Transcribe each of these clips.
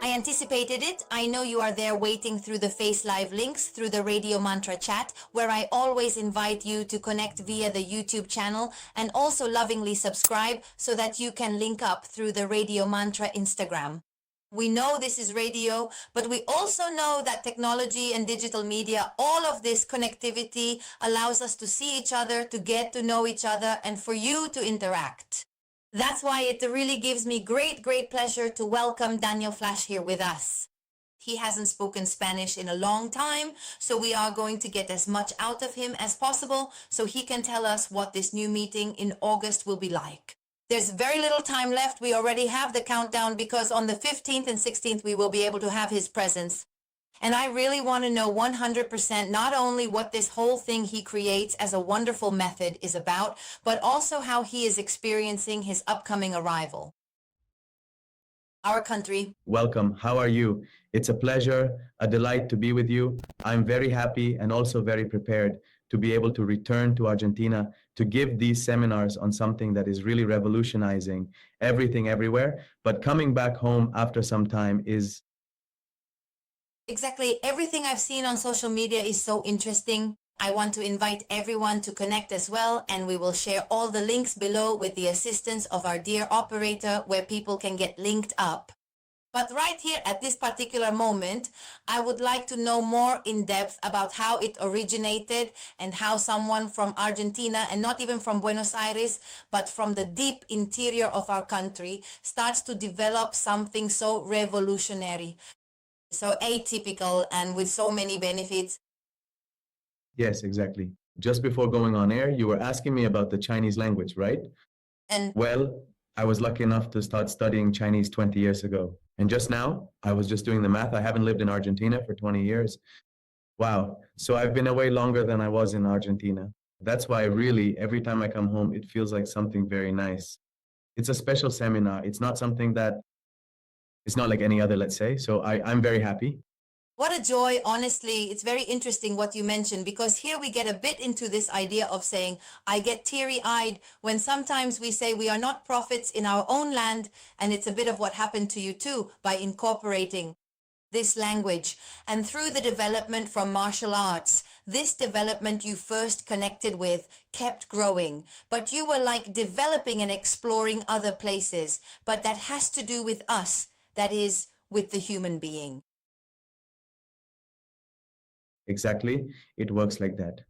I anticipated it. I know you are there waiting through the Face Live links through the Radio Mantra chat, where I always invite you to connect via the YouTube channel and also lovingly subscribe so that you can link up through the Radio Mantra Instagram. We know this is radio, but we also know that technology and digital media, all of this connectivity allows us to see each other, to get to know each other, and for you to interact. That's why it really gives me great pleasure to welcome Daniel Flash here with us. He hasn't spoken Spanish in a long time, so we are going to get as much out of him as possible so he can tell us what this new meeting in August will be like. There's very little time left. We already have the countdown because on the 15th and 16th we will be able to have his presence. And I really want to know 100% not only what this whole thing he creates as a wonderful method is about, but also how he is experiencing his upcoming arrival. Our country. Welcome. How are you? It's a pleasure, a delight to be with you. I'm very happy and also very prepared to be able to return to Argentina to give these seminars on something that is really revolutionizing everything everywhere. But coming back home after some time is Exactly. Everything I've seen on social media is so interesting. I want to invite everyone to connect as well, and we will share all the links below with the assistance of our dear operator where people can get linked up. But right here at this particular moment, I would like to know more in depth about how it originated and how someone from Argentina, and not even from Buenos Aires, but from the deep interior of our country, starts to develop something so revolutionary, so atypical, and with so many benefits. Yes, exactly. Just before going on air, you were asking me about the Chinese language, right? And Well, I was lucky enough to start studying Chinese 20 years ago. And just now, I was just doing the math. I haven't lived in Argentina for 20 years. Wow. So I've been away longer than I was in Argentina. That's why really, every time I come home, it feels like something very nice. It's a special seminar. It's not something that, it's not like any other, let's say. So I'm very happy. what a joy. Honestly, it's very interesting what you mentioned, because here we get a bit into this idea of saying, I get teary-eyed when sometimes we say we are not prophets in our own land, and it's a bit of what happened to you too by incorporating this language. And through the development from martial arts, this development you first connected with kept growing, but you were like developing and exploring other places, but that has to do with us, that is, with the human being. Exactly. It works like that.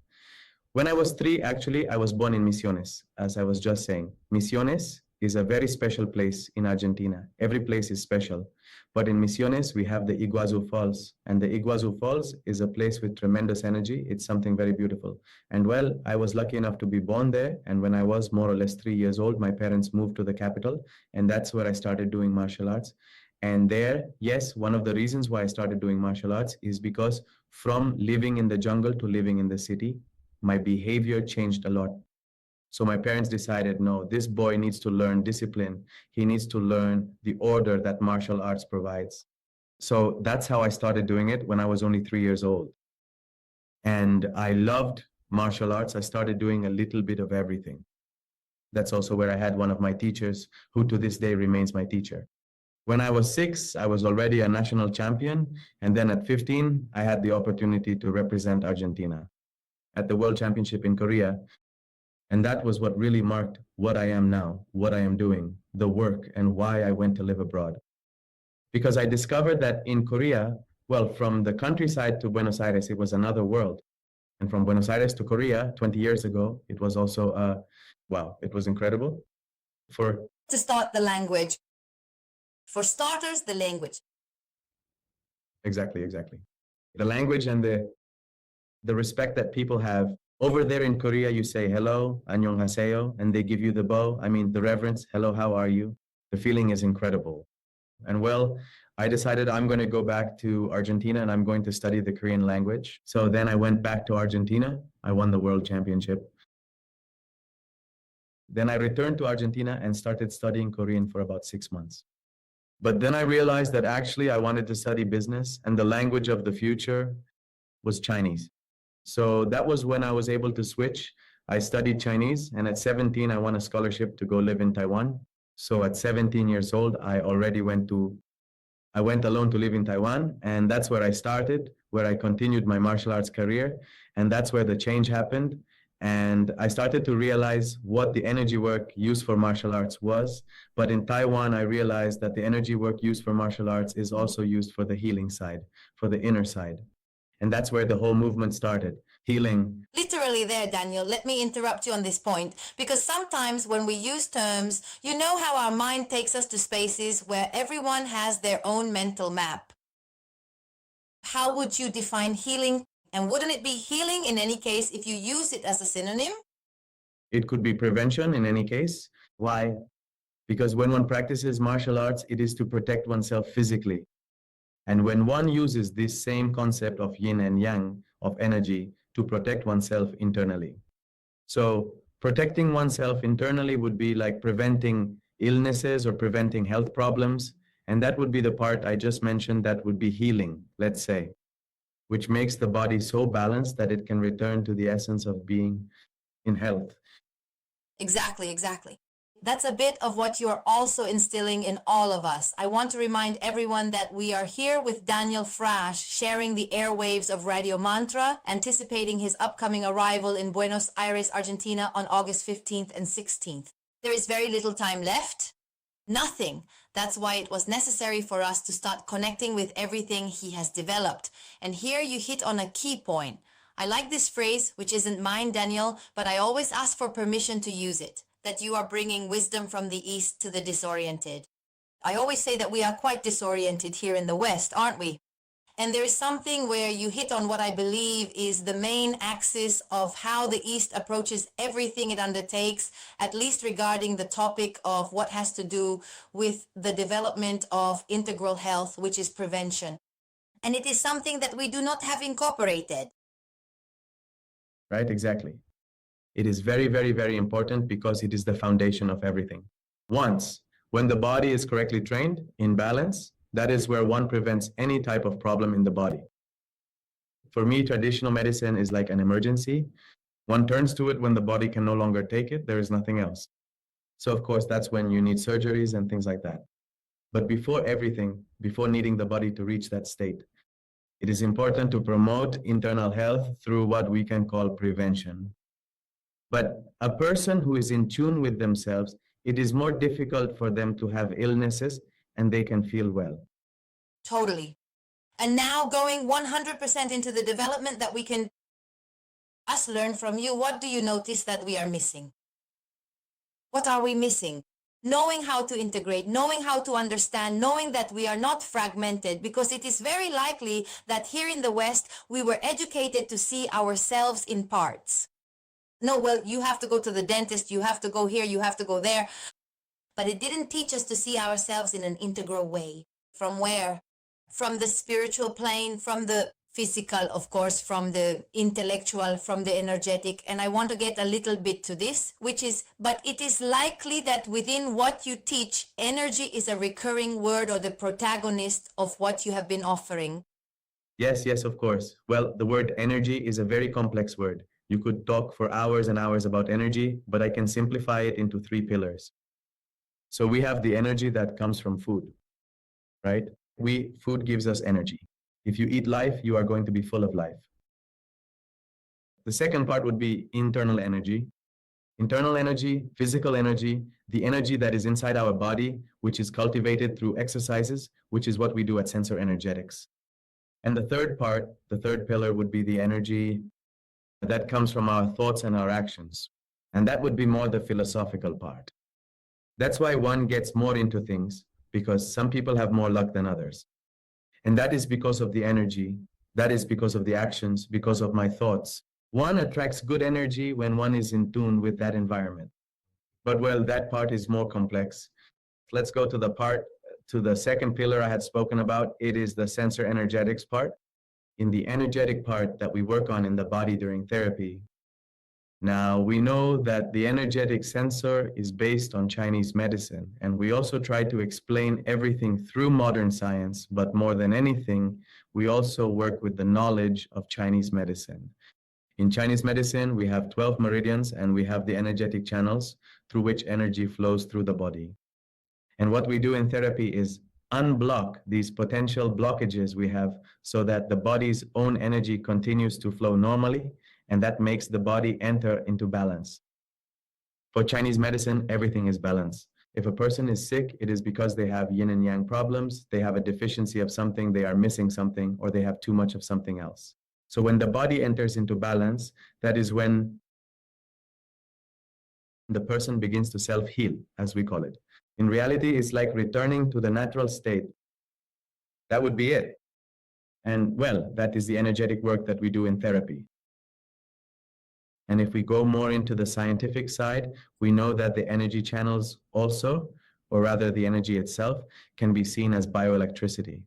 When I was 3, actually, I was born in Misiones, as I was just saying. Misiones is a very special place in Argentina. Every place is special. But in Misiones, we have the Iguazu Falls. And the Iguazu Falls is a place with tremendous energy. It's something very beautiful. And well, I was lucky enough to be born there. And when I was more or less 3 years old, my parents moved to the capital. And that's where I started doing martial arts. And there, yes, one of the reasons why I started doing martial arts is because from living in the jungle to living in the city, my behavior changed a lot. So my parents decided, no, this boy needs to learn discipline. He needs to learn the order that martial arts provides. So that's how I started doing it when I was only 3 years old. And I loved martial arts. I started doing a little bit of everything. That's also where I had one of my teachers, who to this day remains my teacher. When I was 6, I was already a national champion. And then at 15, I had the opportunity to represent Argentina at the World Championship in Korea. And that was what really marked what I am now, what I am doing, the work, and why I went to live abroad. Because I discovered that in Korea, well, from the countryside to Buenos Aires, it was another world. And from Buenos Aires to Korea 20 years ago, it was also, wow, it was incredible. To start the language. For starters, the language. Exactly. The language and the respect that people have. Over there in Korea, you say hello, annyeonghaseyo, and they give you the bow. I mean, the reverence, hello, how are you? The feeling is incredible. And well, I decided I'm going to go back to Argentina and I'm going to study the Korean language. So then I went back to Argentina. I won the world championship. Then I returned to Argentina and started studying Korean for about 6 months. But then I realized that actually I wanted to study business, and the language of the future was Chinese. So that was when I was able to switch. I studied Chinese, and at 17, I won a scholarship to go live in Taiwan. So at 17 years old, I already went to I went alone to live in Taiwan, and that's where I started, where I continued my martial arts career, and that's where the change happened. And I started to realize what the energy work used for martial arts was. But in Taiwan, I realized that the energy work used for martial arts is also used for the healing side, for the inner side. And that's where the whole movement started, healing. Literally there, Daniel, let me interrupt you on this point, because sometimes when we use terms, you know how our mind takes us to spaces where everyone has their own mental map. How would you define healing? And wouldn't it be healing in any case if you use it as a synonym? It could be prevention in any case. Why? Because when one practices martial arts, it is to protect oneself physically. And when one uses this same concept of yin and yang, of energy, to protect oneself internally. So protecting oneself internally would be like preventing illnesses or preventing health problems. And that would be the part I just mentioned, that would be healing, let's say, which makes the body so balanced that it can return to the essence of being in health. Exactly, exactly. That's a bit of what you're also instilling in all of us. I want to remind everyone that we are here with Daniel Frasch, sharing the airwaves of Radio Mantra, anticipating his upcoming arrival in Buenos Aires, Argentina on August 15th and 16th. There is very little time left. Nothing. That's why it was necessary for us to start connecting with everything he has developed. And here you hit on a key point. I like this phrase, which isn't mine, Daniel, but I always ask for permission to use it, that you are bringing wisdom from the East to the disoriented. I always say that we are quite disoriented here in the West, aren't we? And there is something where you hit on what I believe is the main axis of how the East approaches everything it undertakes, at least regarding the topic of what has to do with the development of integral health, which is prevention. And it is something that we do not have incorporated. Right, exactly. It is very, very, very important because it is the foundation of everything. When the body is correctly trained, in balance, that is where one prevents any type of problem in the body. For me, traditional medicine is like an emergency. One turns to it when the body can no longer take it. There is nothing else. So, of course, that's when you need surgeries and things like that. But before everything, before needing the body to reach that state, it is important to promote internal health through what we can call prevention. But a person who is in tune with themselves, it is more difficult for them to have illnesses and they can feel well. Totally. And now going 100% into the development that we can us learn from you, what do you notice that we are missing? What are we missing? Knowing how to integrate, knowing how to understand, knowing that we are not fragmented, because it is very likely that here in the West, we were educated to see ourselves in parts. No, well, you have to go to the dentist, you have to go here, you have to go there. But it didn't teach us to see ourselves in an integral way. From where? From the spiritual plane, from the physical, of course, from the intellectual, from the energetic. And I want to get a little bit to this, which is, but it is likely that within what you teach, energy is a recurring word or the protagonist of what you have been offering. Yes, of course. Well, the word energy is a very complex word. You could talk for hours and hours about energy, but I can simplify it into 3 pillars. So we have the energy that comes from food, right? Food gives us energy. If you eat life, you are going to be full of life. The second part would be internal energy. Internal energy, physical energy, the energy that is inside our body, which is cultivated through exercises, which is what we do at Sensor Energetics. And the third part, the third pillar would be the energy that comes from our thoughts and our actions. And that would be more the philosophical part. That's why one gets more into things, because some people have more luck than others. And that is because of the energy. That is because of the actions, because of my thoughts. One attracts good energy when one is in tune with that environment. But well, that part is more complex. Let's go to the second pillar I had spoken about. It is the sensor energetics part. In the energetic part that we work on in the body during therapy. Now, we know that the energetic sensor is based on Chinese medicine, and we also try to explain everything through modern science, but more than anything, we also work with the knowledge of Chinese medicine. In Chinese medicine, we have 12 meridians, and we have the energetic channels through which energy flows through the body. And what we do in therapy is unblock these potential blockages we have so that the body's own energy continues to flow normally, and that makes the body enter into balance. For Chinese medicine, everything is balance. If a person is sick, it is because they have yin and yang problems, they have a deficiency of something, they are missing something, or they have too much of something else. So when the body enters into balance, that is when the person begins to self-heal, as we call it. In reality, it's like returning to the natural state. That would be it. And well, that is the energetic work that we do in therapy. And if we go more into the scientific side, we know that the energy channels also, or rather the energy itself, can be seen as bioelectricity.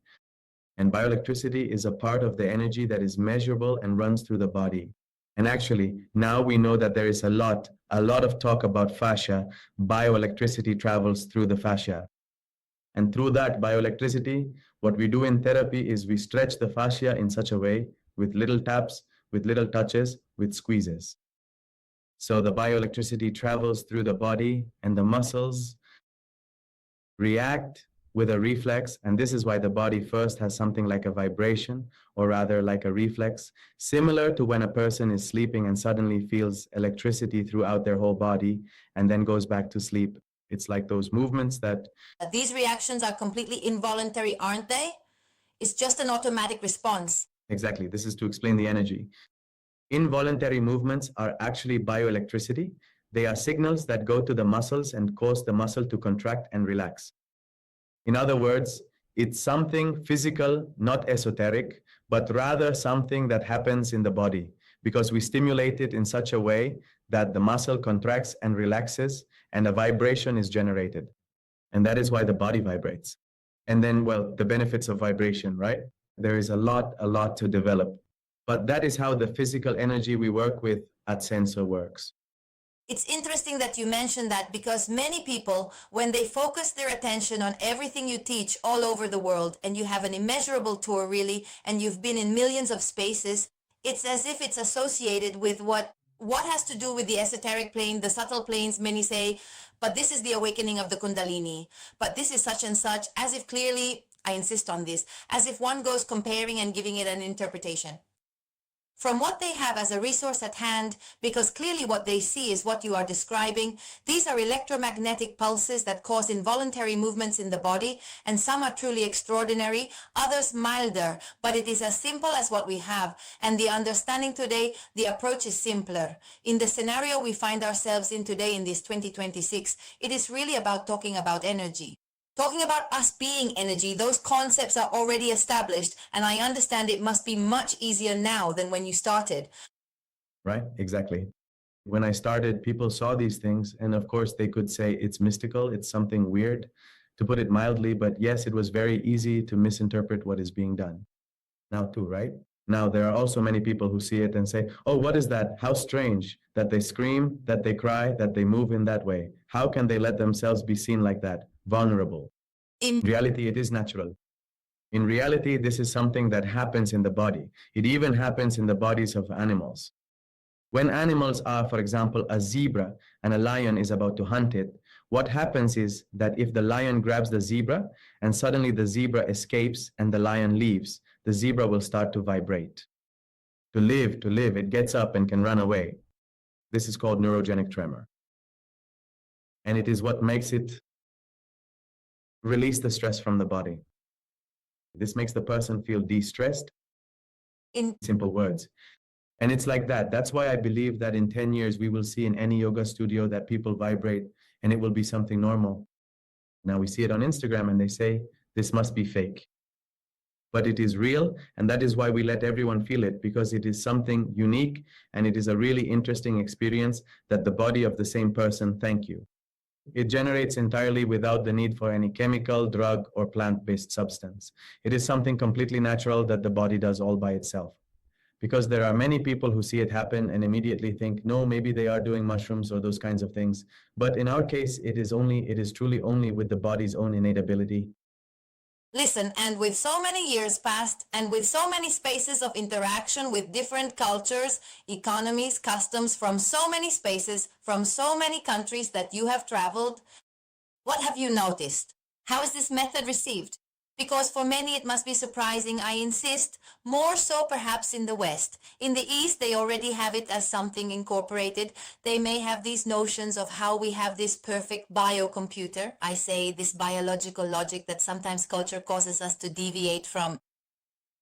And bioelectricity is a part of the energy that is measurable and runs through the body. And actually, now we know that there is a lot of talk about fascia. Bioelectricity travels through the fascia. And through that bioelectricity, what we do in therapy is we stretch the fascia in such a way with little taps, with little touches, with squeezes. So the bioelectricity travels through the body and the muscles react with a reflex. And this is why the body first has something like a vibration, or rather like a reflex, similar to when a person is sleeping and suddenly feels electricity throughout their whole body and then goes back to sleep. It's like those movements that... These reactions are completely involuntary, aren't they? It's just an automatic response. Exactly. This is to explain the energy. Involuntary movements are actually bioelectricity. They are signals that go to the muscles and cause the muscle to contract and relax. In other words, it's something physical, not esoteric, but rather something that happens in the body because we stimulate it in such a way that the muscle contracts and relaxes and a vibration is generated. And that is why the body vibrates. And then, well, the benefits of vibration, right? There is a lot to develop. But that is how the physical energy we work with at Sensor works. It's interesting that you mentioned that because many people, when they focus their attention on everything you teach all over the world, and you have an immeasurable tour really, and you've been in millions of spaces, it's as if it's associated with what has to do with the esoteric plane, the subtle planes. Many say, but this is the awakening of the Kundalini, but this is such and such, as if clearly, I insist on this, as if one goes comparing and giving it an interpretation from what they have as a resource at hand, because clearly what they see is what you are describing. These are electromagnetic pulses that cause involuntary movements in the body, and some are truly extraordinary, others milder, but it is as simple as what we have. And the understanding today, the approach is simpler. In the scenario we find ourselves in today in this 2026, it is really about talking about energy. Talking about us being energy, those concepts are already established, and I understand it must be much easier now than when you started. Right, exactly. When I started, people saw these things, and of course they could say it's mystical, it's something weird, to put it mildly, but yes, it was very easy to misinterpret what is being done. Now too, right? Now there are also many people who see it and say, oh, what is that? How strange that they scream, that they cry, that they move in that way. How can they let themselves be seen like that? Vulnerable. In reality, it is natural. In reality, this is something that happens in the body. It even happens in the bodies of animals. When animals are, for example, a zebra and a lion is about to hunt it, what happens is that if the lion grabs the zebra and suddenly the zebra escapes and the lion leaves, the zebra will start to vibrate. To live, it gets up and can run away. This is called neurogenic tremor. And it is what makes it release the stress from the body. This makes the person feel de-stressed, in simple words. And it's like that. That's why I believe that in 10 years, we will see in any yoga studio that people vibrate and it will be something normal. Now we see it on Instagram and they say, this must be fake. But it is real, and that is why we let everyone feel it, because it is something unique and it is a really interesting experience that the body of the same person, thank you. It generates entirely without the need for any chemical, drug, or plant-based substance. It is something completely natural that the body does all by itself. Because there are many people who see it happen and immediately think, no, maybe they are doing mushrooms or those kinds of things. But in our case, it is truly only with the body's own innate ability. Listen, and with so many years past, and with so many spaces of interaction with different cultures, economies, customs from so many spaces, from so many countries that you have traveled, what have you noticed? How is this method received? Because for many it must be surprising, I insist, more so perhaps in the West. In the East, they already have it as something incorporated. They may have these notions of how we have this perfect biocomputer. I say this biological logic that sometimes culture causes us to deviate from.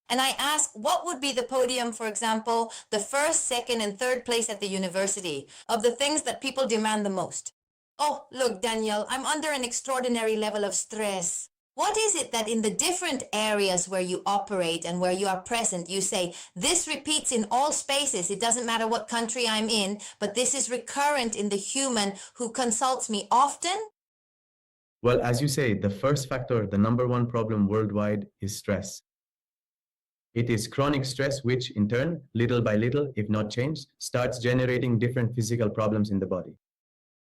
And I ask, what would be the podium, for example, the first, second, and third place at the university of the things that people demand the most? Oh, look, Daniel, I'm under an extraordinary level of stress. What is it that in the different areas where you operate and where you are present, you say, this repeats in all spaces, it doesn't matter what country I'm in, but this is recurrent in the human who consults me often? Well, as you say, the first factor, the number one problem worldwide is stress. It is chronic stress, which in turn, little by little, if not changed, starts generating different physical problems in the body.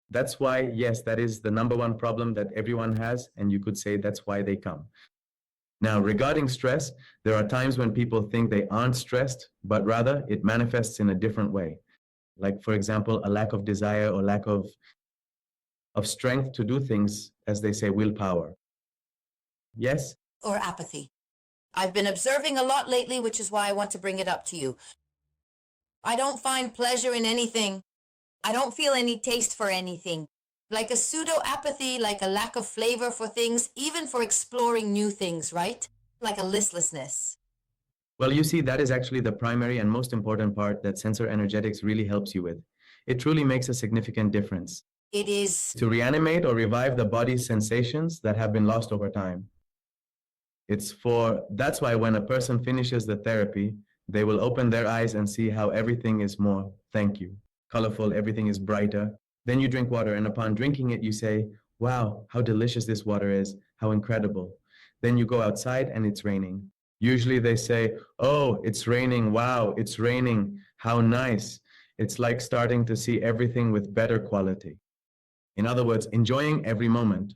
That's why, yes, that is the number one problem that everyone has, and you could say that's why they come. Now, regarding stress, there are times when people think they aren't stressed, but rather it manifests in a different way. Like, for example, a lack of desire or lack of strength to do things, as they say, willpower. Yes? Or apathy. I've been observing a lot lately, which is why I want to bring it up to you. I don't find pleasure in anything. I don't feel any taste for anything. Like a pseudo-apathy, like a lack of flavor for things, even for exploring new things, right? Like a listlessness. Well, you see, that is actually the primary and most important part that sensor energetics really helps you with. It truly makes a significant difference. It is To reanimate or revive the body's sensations that have been lost over time. That's why when a person finishes the therapy, they will open their eyes and see how everything is more, thank you, colorful, everything is brighter. Then you drink water, and upon drinking it, you say, wow, how delicious this water is, how incredible. Then you go outside and it's raining. Usually they say, oh, it's raining, wow, it's raining, how nice. It's like starting to see everything with better quality. In other words, enjoying every moment.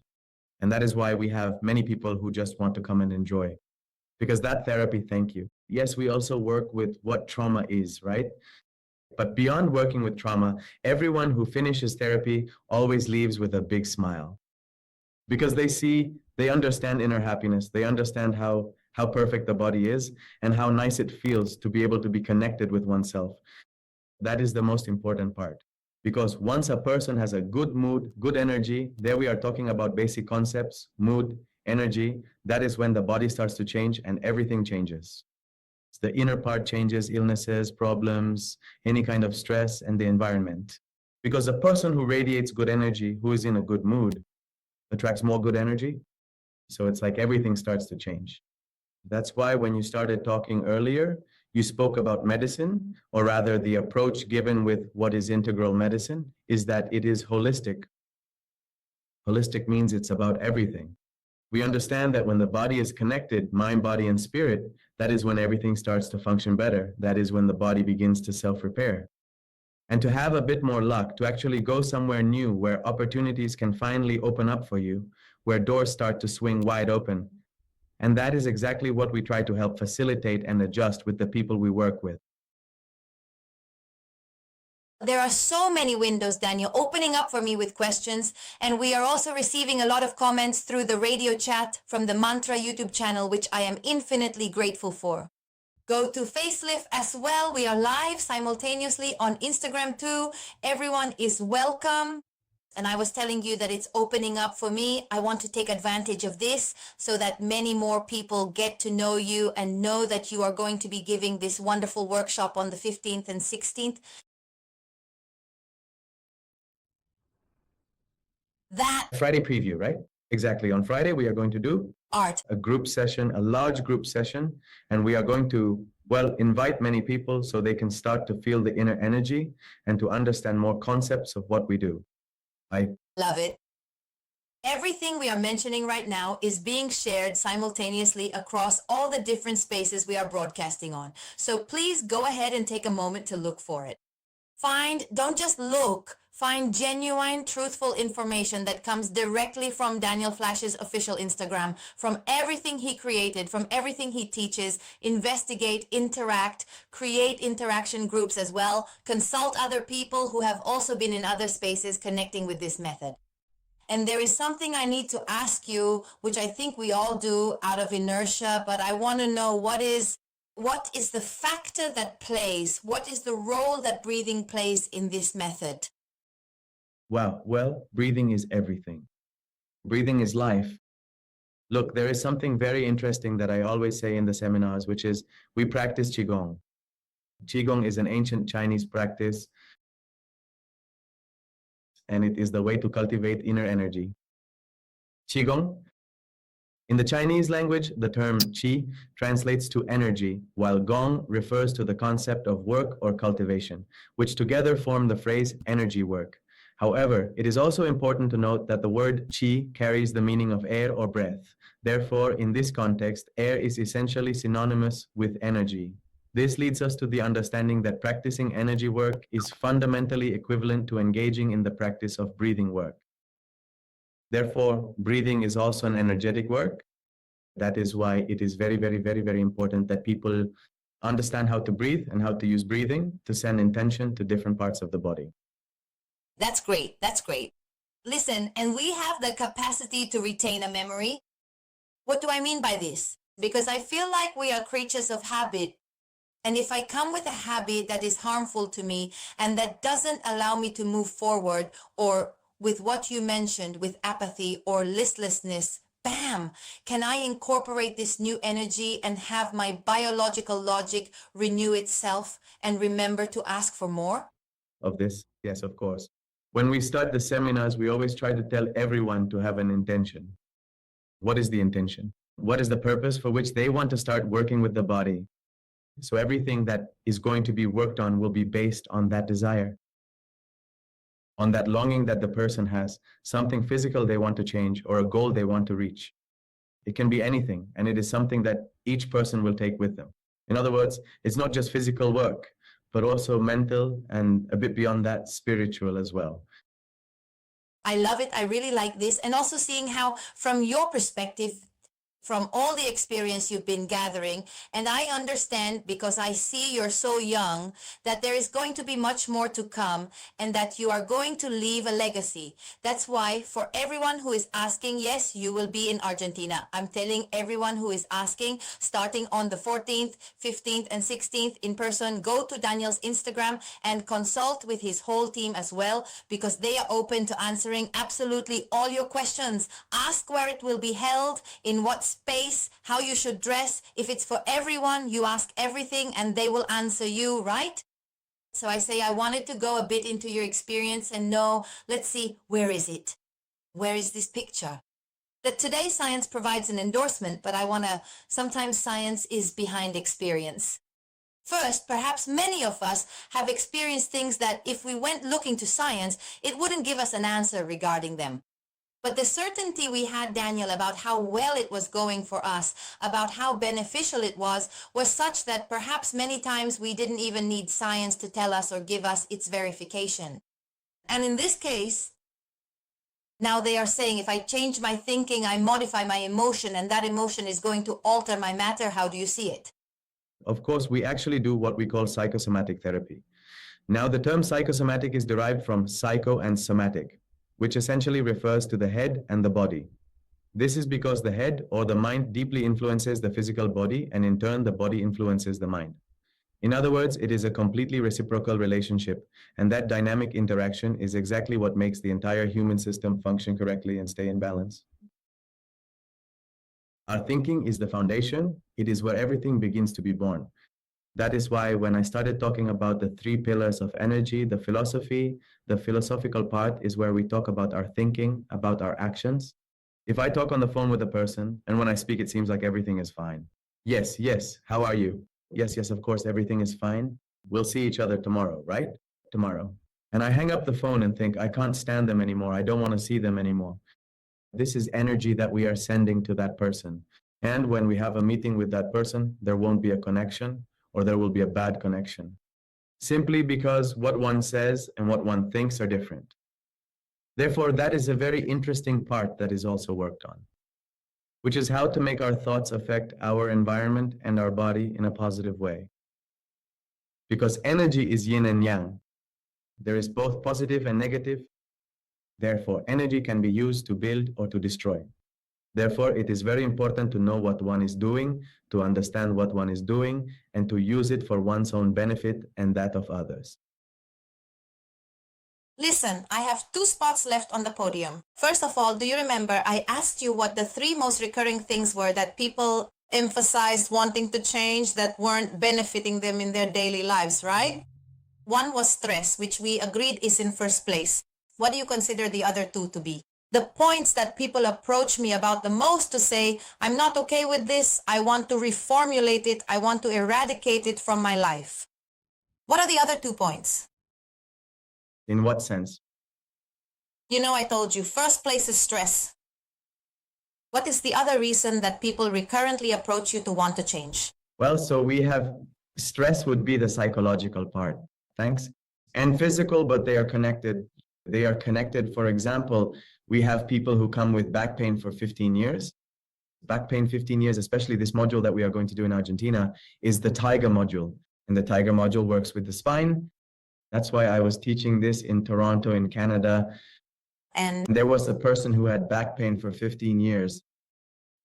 And that is why we have many people who just want to come and enjoy. Because that therapy, thank you. Yes, we also work with what trauma is, right? But beyond working with trauma, everyone who finishes therapy always leaves with a big smile. Because they understand inner happiness. They understand how perfect the body is and how nice it feels to be able to be connected with oneself. That is the most important part. Because once a person has a good mood, good energy, there we are talking about basic concepts, mood, energy, that is when the body starts to change and everything changes. The inner part changes, illnesses, problems, any kind of stress, and the environment. Because a person who radiates good energy, who is in a good mood, attracts more good energy. So it's like everything starts to change. That's why when you started talking earlier, you spoke about medicine, or rather the approach given with what is integral medicine is that it is holistic. Holistic means it's about everything. We understand that when the body is connected, mind, body, and spirit, that is when everything starts to function better. That is when the body begins to self-repair. And to have a bit more luck, to actually go somewhere new where opportunities can finally open up for you, where doors start to swing wide open. And that is exactly what we try to help facilitate and adjust with the people we work with. There are so many windows, Daniel, opening up for me with questions, and we are also receiving a lot of comments through the radio chat from the Mantra YouTube channel, which I am infinitely grateful for. Go to Facelift as well. We are live simultaneously on Instagram too. Everyone is welcome. And I was telling you that it's opening up for me. I want to take advantage of this so that many more people get to know you and know that you are going to be giving this wonderful workshop on the 15th and 16th. That Friday preview, right? Exactly. On Friday, we are going to do art, a group session, a large group session, and we are going to, well, invite many people so they can start to feel the inner energy and to understand more concepts of what we do. I love it. Everything we are mentioning right now is being shared simultaneously across all the different spaces we are broadcasting on. So please go ahead and take a moment to look for it. Don't just look, find genuine, truthful information that comes directly from Daniel Flash's official Instagram, from everything he created, from everything he teaches. Investigate, interact, create interaction groups as well. Consult other people who have also been in other spaces connecting with this method. And there is something I need to ask you, which I think we all do out of inertia, but I want to know what is the factor that plays? What is the role that breathing plays in this method? Wow. Well, breathing is everything. Breathing is life. Look, there is something very interesting that I always say in the seminars, which is we practice Qigong. Qigong is an ancient Chinese practice, and it is the way to cultivate inner energy. Qigong, in the Chinese language, the term qi translates to energy, while gong refers to the concept of work or cultivation, which together form the phrase energy work. However, it is also important to note that the word qi carries the meaning of air or breath. Therefore, in this context, air is essentially synonymous with energy. This leads us to the understanding that practicing energy work is fundamentally equivalent to engaging in the practice of breathing work. Therefore, breathing is also an energetic work. That is why it is very, very, very, very important that people understand how to breathe and how to use breathing to send intention to different parts of the body. That's great. That's great. Listen, and we have the capacity to retain a memory. What do I mean by this? Because I feel like we are creatures of habit. And if I come with a habit that is harmful to me and that doesn't allow me to move forward, or with what you mentioned, with apathy or listlessness, bam, can I incorporate this new energy and have my biological logic renew itself and remember to ask for more? Of this? Yes, of course. When we start the seminars, we always try to tell everyone to have an intention. What is the intention? What is the purpose for which they want to start working with the body? So everything that is going to be worked on will be based on that desire, on that longing that the person has, something physical they want to change or a goal they want to reach. It can be anything, and it is something that each person will take with them. In other words, it's not just physical work, but also mental and a bit beyond that, spiritual as well. I love it. I really like this. And also seeing how, from your perspective, from all the experience you've been gathering, and I understand because I see you're so young that there is going to be much more to come and that you are going to leave a legacy. That's why for everyone who is asking, yes, you will be in Argentina. I'm telling everyone who is asking, starting on the 14th, 15th, and 16th in person, go to Daniel's Instagram and consult with his whole team as well, because they are open to answering absolutely all your questions. Ask where it will be held, in what space, how you should dress. If it's for everyone, you ask everything and they will answer you, right? So I say I wanted to go a bit into your experience and know, let's see, where is it? Where is this picture? That today science provides an endorsement, but I want to, sometimes science is behind experience. First, perhaps many of us have experienced things that if we went looking to science, it wouldn't give us an answer regarding them. But the certainty we had, Daniel, about how well it was going for us, about how beneficial it was such that perhaps many times we didn't even need science to tell us or give us its verification. And in this case, now they are saying if I change my thinking, I modify my emotion, and that emotion is going to alter my matter. How do you see it? Of course, we actually do what we call psychosomatic therapy. Now, the term psychosomatic is derived from psycho and somatic, which essentially refers to the head and the body. This is because the head or the mind deeply influences the physical body, and in turn, the body influences the mind. In other words, it is a completely reciprocal relationship, and that dynamic interaction is exactly what makes the entire human system function correctly and stay in balance. Our thinking is the foundation. It is where everything begins to be born. That is why when I started talking about the 3 pillars of energy, the philosophical part is where we talk about our thinking, about our actions. If I talk on the phone with a person, and when I speak, it seems like everything is fine. Yes, yes, how are you? Yes, yes, of course, everything is fine. We'll see each other tomorrow, right? Tomorrow. And I hang up the phone and think, I can't stand them anymore. I don't want to see them anymore. This is energy that we are sending to that person. And when we have a meeting with that person, there won't be a connection, or there will be a bad connection, simply because what one says and what one thinks are different. Therefore, that is a very interesting part that is also worked on, which is how to make our thoughts affect our environment and our body in a positive way. Because energy is yin and yang. There is both positive and negative, Therefore, energy can be used to build or to destroy. Therefore, it is very important to know what one is doing, to understand what one is doing, and to use it for one's own benefit and that of others. Listen, I have 2 spots left on the podium. First of all, do you remember I asked you what the 3 most recurring things were that people emphasized wanting to change that weren't benefiting them in their daily lives, right? One was stress, which we agreed is in first place. What do you consider the other 2 to be? The points that people approach me about the most to say, I'm not okay with this, I want to reformulate it, I want to eradicate it from my life. What are the other 2 points? In what sense? You know, I told you, first place is stress. What is the other reason that people recurrently approach you to want to change? Well, so we have stress would be the psychological part. Thanks. And physical, but they are connected. They are connected. For example, we have people who come with back pain for 15 years. Back pain 15 years, especially this module that we are going to do in Argentina, is the Tiger module. And the Tiger module works with the spine. That's why I was teaching this in Toronto, in Canada. And There was a person who had back pain for 15 years.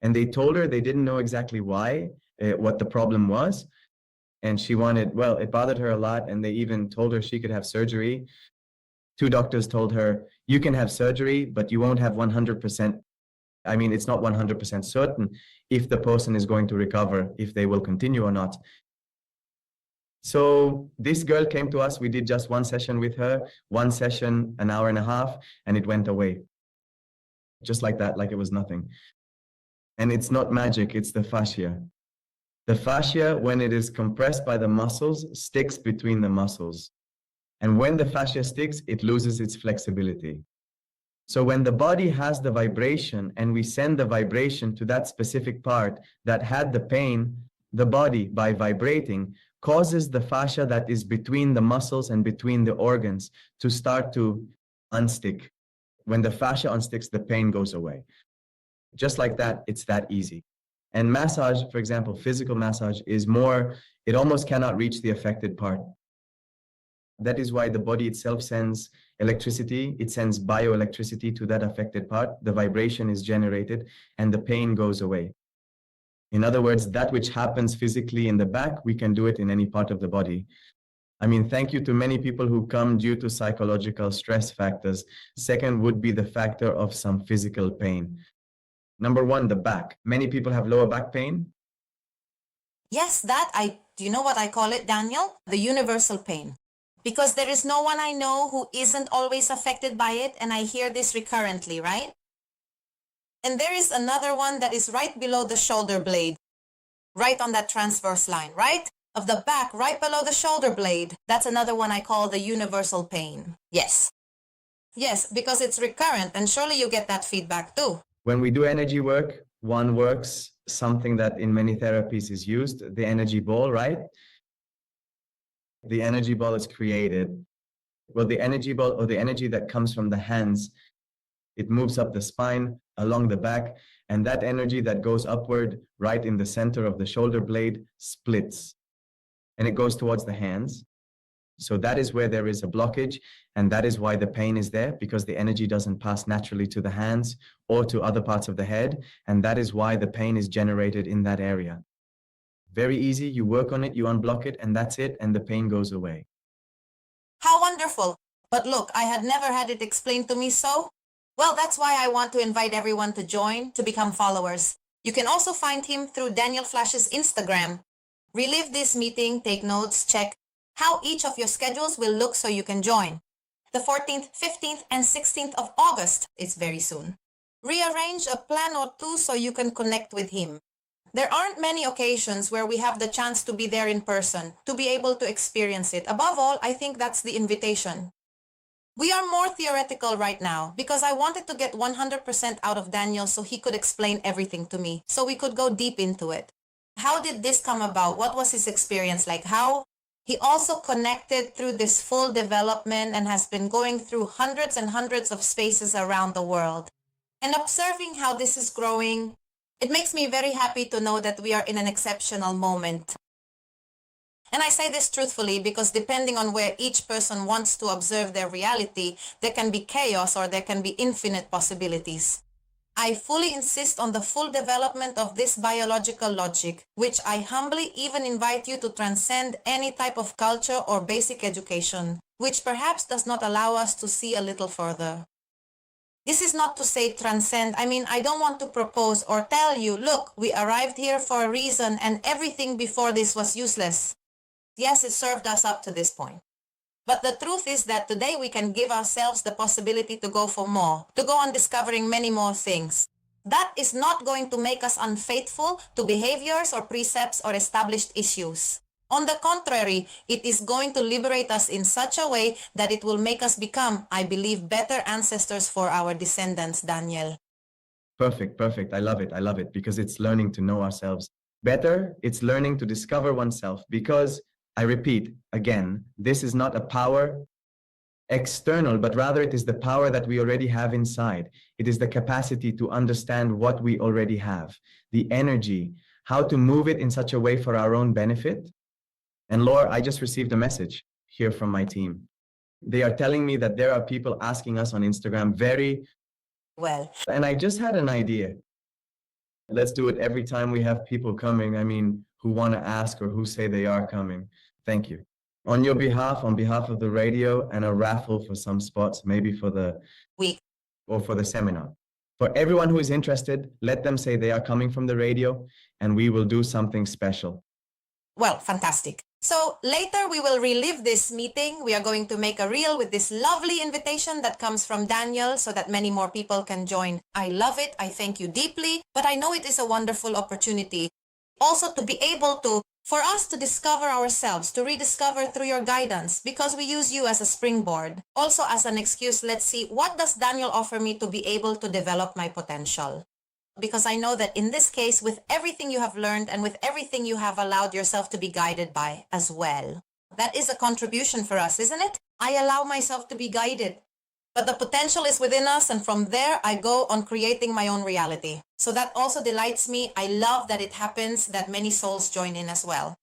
And they told her they didn't know exactly why, what the problem was. And she wanted, well, it bothered her a lot. And they even told her she could have surgery. 2 doctors told her, you can have surgery, but you won't have 100%. I mean, it's not 100% certain if the person is going to recover, if they will continue or not. So this girl came to us. We did just 1 session with her, 1 session, an hour and a half, and it went away. Just like that, like it was nothing. And it's not magic, it's the fascia. The fascia, when it is compressed by the muscles, sticks between the muscles. And when the fascia sticks, it loses its flexibility. So when the body has the vibration and we send the vibration to that specific part that had the pain, the body, by vibrating, causes the fascia that is between the muscles and between the organs to start to unstick. When the fascia unsticks, the pain goes away. Just like that, it's that easy. And massage, for example, physical massage is more, it almost cannot reach the affected part. That is why the body itself sends electricity, it sends bioelectricity to that affected part, the vibration is generated, and the pain goes away. In other words, that which happens physically in the back, we can do it in any part of the body. I mean, thank you to many people who come due to psychological stress factors. Second would be the factor of some physical pain. Number 1, the back. Many people have lower back pain. yes, do you know what I call it, Daniel? The universal pain. Because there is no one I know who isn't always affected by it, and I hear this recurrently, right? And there is another one that is right below the shoulder blade, right on that transverse line, right? Of the back, right below the shoulder blade. That's another one I call the universal pain. Yes. Yes, because it's recurrent, and surely you get that feedback too. When we do energy work, one works something that in many therapies is used, the energy ball, right? The energy ball is created. Well, the energy ball, or the energy that comes from the hands, it moves up the spine, along the back, and that energy that goes upward right in the center of the shoulder blade splits, and it goes towards the hands. So that is where there is a blockage, and that is why the pain is there, because the energy doesn't pass naturally to the hands or to other parts of the head, and that is why the pain is generated in that area. Very easy, you work on it, you unblock it, and that's it, and the pain goes away. How wonderful. But look, I had never had it explained to me so. Well, that's why I want to invite everyone to join, to become followers. You can also find him through Daniel Flash's Instagram. Relive this meeting, take notes, check how each of your schedules will look so you can join. The 14th, 15th, and 16th of August, it's very soon. Rearrange a plan or 2 so you can connect with him. There aren't many occasions where we have the chance to be there in person, to be able to experience it. Above all, I think that's the invitation. We are more theoretical right now because I wanted to get 100% out of Daniel so he could explain everything to me, so we could go deep into it. How did this come about? What was his experience like? How he also connected through this full development and has been going through hundreds and hundreds of spaces around the world. And observing how this is growing, it makes me very happy to know that we are in an exceptional moment. And I say this truthfully because depending on where each person wants to observe their reality, there can be chaos or there can be infinite possibilities. I fully insist on the full development of this biological logic, which I humbly even invite you to transcend any type of culture or basic education, which perhaps does not allow us to see a little further. This is not to say transcend. I don't want to propose or tell you, look, we arrived here for a reason and everything before this was useless. Yes, it served us up to this point. But the truth is that today we can give ourselves the possibility to go for more, to go on discovering many more things. That is not going to make us unfaithful to behaviors or precepts or established issues. On the contrary, it is going to liberate us in such a way that it will make us become, I believe, better ancestors for our descendants, Daniel. Perfect, perfect. I love it because it's learning to know ourselves better. It's learning to discover oneself because, I repeat again, this is not a power external, but rather it is the power that we already have inside. It is the capacity to understand what we already have, the energy, how to move it in such a way for our own benefit. And Laura, I just received a message here from my team. They are telling me that there are people asking us on Instagram Well, and I just had an idea. Let's do it every time we have people coming, who want to ask or who say they are coming. Thank you. On your behalf, on behalf of the radio, and a raffle for some spots, maybe for the week or for the seminar. For everyone who is interested, let them say they are coming from the radio and we will do something special. Well, fantastic. So later we will relive this meeting. We are going to make a reel with this lovely invitation that comes from Daniel so that many more people can join. I love it. I thank you deeply, but I know it is a wonderful opportunity also to be able for us to discover ourselves, to rediscover through your guidance, because we use you as a springboard. Also as an excuse, let's see, what does Daniel offer me to be able to develop my potential? Because I know that in this case, with everything you have learned and with everything you have allowed yourself to be guided by as well, that is a contribution for us, isn't it? I allow myself to be guided. But the potential is within us, and from there, I go on creating my own reality. So that also delights me. I love that it happens, that many souls join in as well.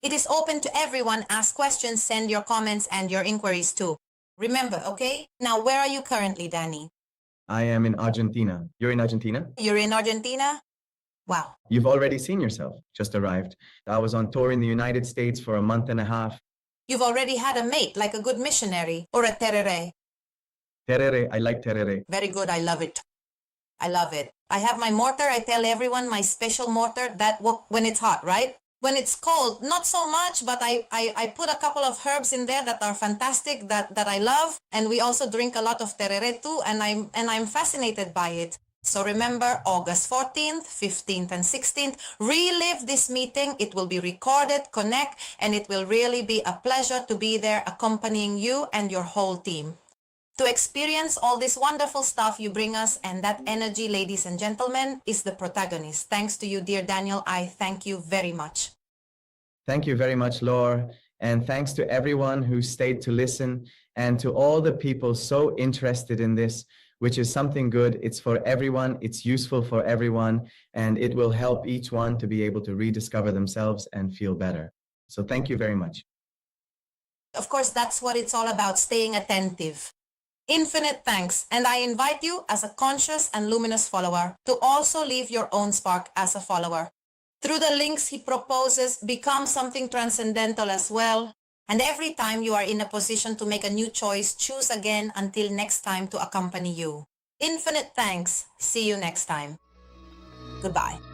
It is open to everyone. Ask questions, send your comments and your inquiries too. Remember, okay? Now, where are you currently, Danny? I am in Argentina. You're in Argentina? You're in Argentina? Wow. You've already seen yourself, just arrived. I was on tour in the United States for a month and a half. You've already had a mate, like a good missionary or a terere. Terere, I like terere. Very good, I love it. I love it. I have my mortar. I tell everyone my special mortar that when it's hot, right? When it's cold, not so much, but I put a couple of herbs in there that are fantastic, that I love. And we also drink a lot of terere too, and I'm fascinated by it. So remember, August 14th, 15th, and 16th, relive this meeting. It will be recorded, connect, and it will really be a pleasure to be there accompanying you and your whole team. To experience all this wonderful stuff you bring us, and that energy, ladies and gentlemen, is the protagonist. Thanks to you, dear Daniel. I thank you very much. Thank you very much, Laura. And thanks to everyone who stayed to listen, and to all the people so interested in this, which is something good. It's for everyone. It's useful for everyone, and it will help each one to be able to rediscover themselves and feel better. So thank you very much. Of course, that's what it's all about, staying attentive. Infinite thanks, and I invite you as a conscious and luminous follower to also leave your own spark as a follower. Through the links he proposes, become something transcendental as well. And every time you are in a position to make a new choice, choose again until next time to accompany you. Infinite thanks. See you next time. Goodbye.